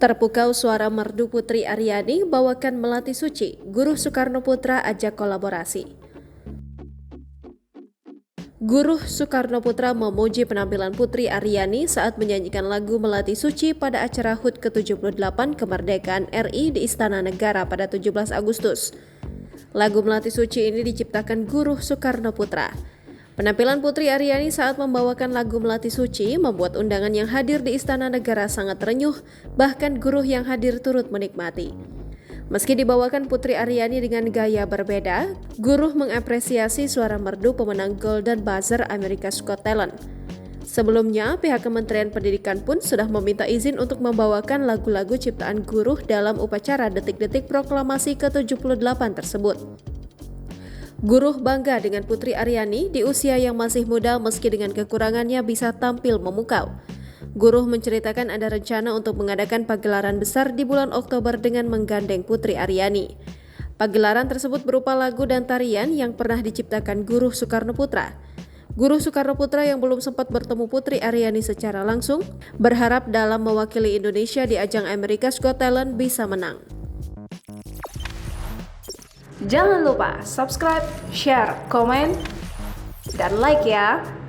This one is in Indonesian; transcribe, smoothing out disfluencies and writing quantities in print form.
Terpukau suara merdu Putri Aryani bawakan Melati Suci, Guru Soekarno Putra ajak kolaborasi. Guru Soekarno Putra memuji penampilan Putri Aryani saat menyanyikan lagu Melati Suci pada acara HUT ke-78 Kemerdekaan RI di Istana Negara pada 17 Agustus. Lagu Melati Suci ini diciptakan Guru Soekarno Putra. Penampilan Putri Aryani saat membawakan lagu Melati Suci membuat undangan yang hadir di Istana Negara sangat terenyuh, bahkan guru yang hadir turut menikmati. Meski dibawakan Putri Aryani dengan gaya berbeda, guru mengapresiasi suara merdu pemenang Golden Buzzer America's Got Talent. Sebelumnya, pihak Kementerian Pendidikan pun sudah meminta izin untuk membawakan lagu-lagu ciptaan guru dalam upacara detik-detik proklamasi ke-78 tersebut. Guru bangga dengan Putri Aryani di usia yang masih muda meski dengan kekurangannya bisa tampil memukau. Guru menceritakan ada rencana untuk mengadakan pagelaran besar di bulan Oktober dengan menggandeng Putri Aryani. Pagelaran tersebut berupa lagu dan tarian yang pernah diciptakan Guru Soekarno Putra. Guru Soekarno Putra yang belum sempat bertemu Putri Aryani secara langsung berharap dalam mewakili Indonesia di ajang America's Got Talent bisa menang. Jangan lupa subscribe, share, komen, dan like ya!